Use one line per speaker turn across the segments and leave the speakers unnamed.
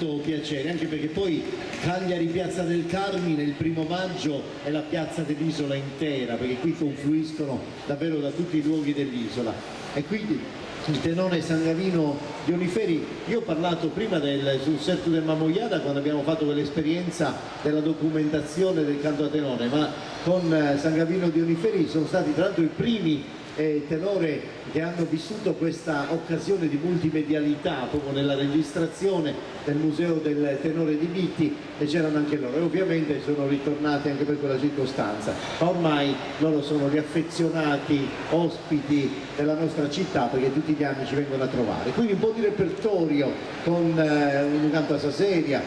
molto piacere, anche perché poi Cagliari Piazza del Carmine il 1° maggio è la piazza dell'isola intera, perché qui confluiscono davvero da tutti i luoghi dell'isola. E quindi il tenore San Gavino di Oniferi, io ho parlato prima sul Sertu del Mamoiada quando abbiamo fatto quell'esperienza della documentazione del canto a tenore, ma con San Gavino di Oniferi sono stati tra l'altro i primi tenore che hanno vissuto questa occasione di multimedialità proprio nella registrazione del Museo del Tenore di Bitti, e c'erano anche loro, e ovviamente sono ritornati anche per quella circostanza. Ormai loro sono riaffezionati ospiti della nostra città, perché tutti gli anni ci vengono a trovare. Quindi un po' di repertorio con un canto a Saseria,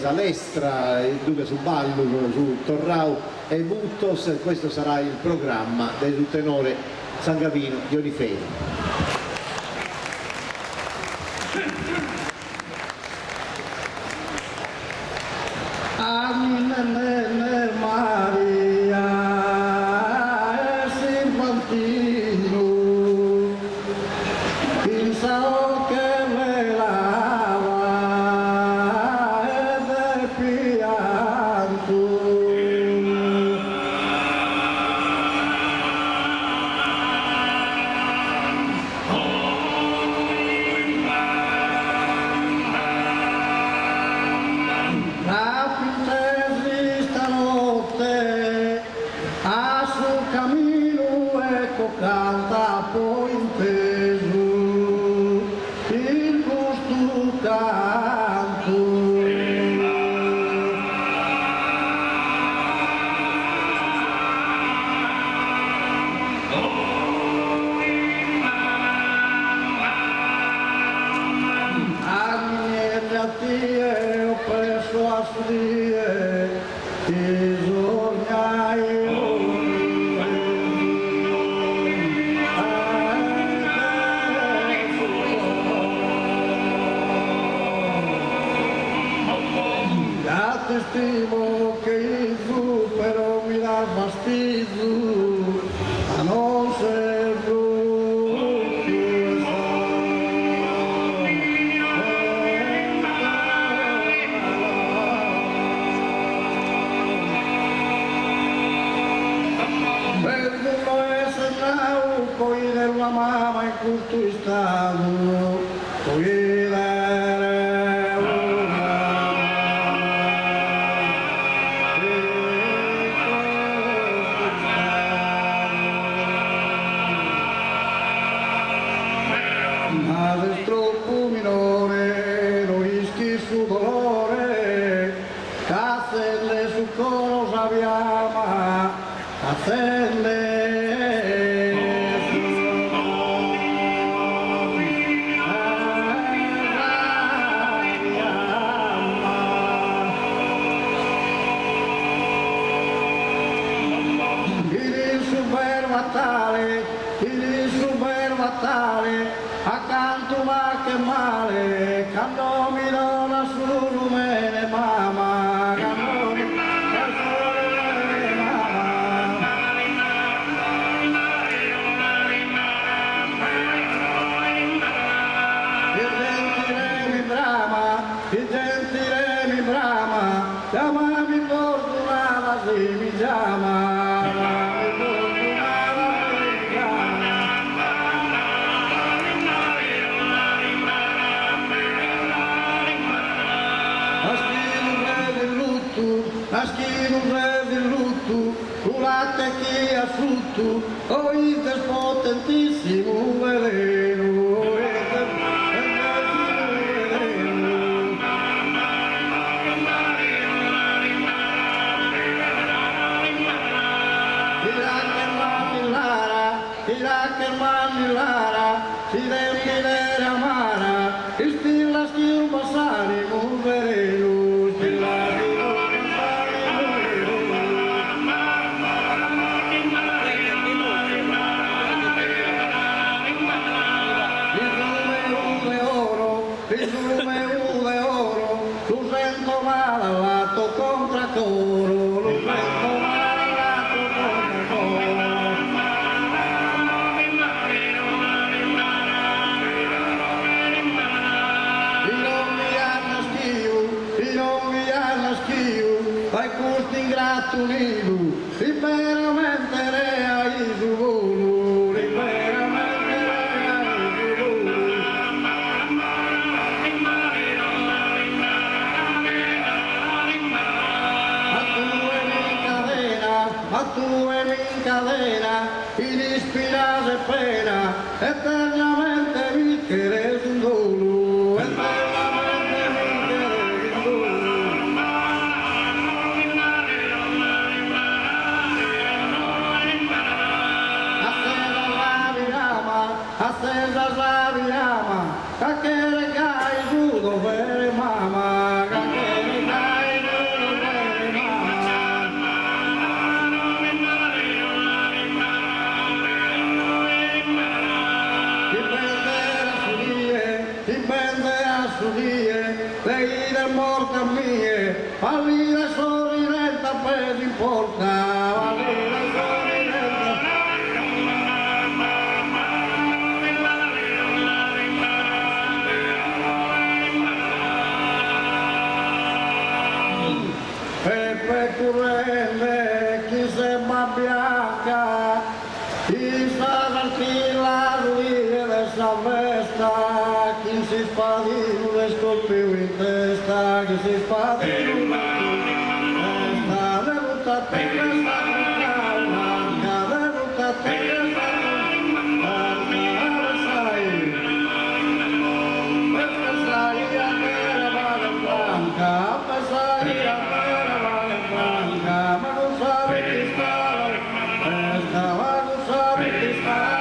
Salestra, Duca su Ballo, su Torrau e Buttos. Questo sarà il programma del tenore San Gavino di Oniferi.
Maria es infantino, pensavo che me lava e del pianto. Canta poi inteso il gusto canto. Agnete a tie ho preso a studie bisogna stimo che il zucchero mi dà fastidio, ma non servo più perdono essere nauco y della mamma in culto stato, ma del troppo minore lo rischi su dolore, cazzelle su cosa abbiamo, cazzelle il super battale, accanto ma che male, quando mi dona su lumene mamma, quando mi dona su lumene mamma. Il gentile mi brama, chiamami fortunata se mi chiama. Nasci un re del lutto, curate chi ha frutto, o il potentissimo veleno. Lara, si deve vedere amara, stilla schio passare un veleno, stilla contra coro, lo sento malato contra coro. I non mi hanno schio tu nido, liberamente rea y su volo, liberamente rea y su volo. A tu en mi cadena y inspiras de pena, eternamente mi querer un dolo, eternamente mi querer un dolo. Hacer la virama, kakere gai judo vere mama, kakere gai judo vere mama. Dipende a su die, lei da morta mie, valida sorridenta per importa, valida sorridenta. Pepe currente, chi sembra bianca, chi sa la ruina dessa festa, chi si spadino le scolpiu in testa, chi si spadino in testa, venuta a te questa blanca, venuta a te questa blanca, sai, perché sai a me la vale blanca, sai a me la vale blanca, ma non sai chi stava, ma non sai chi stava.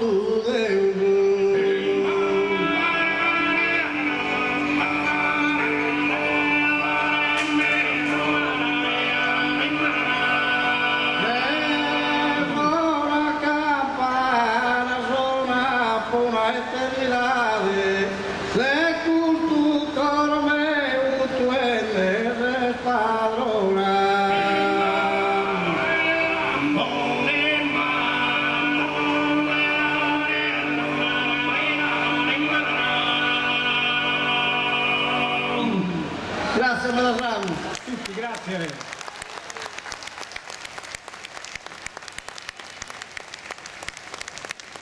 tu Deus. Una eternidade de culto cormeu tu eres padrona. Grazie Madame.
Tutti, grazie.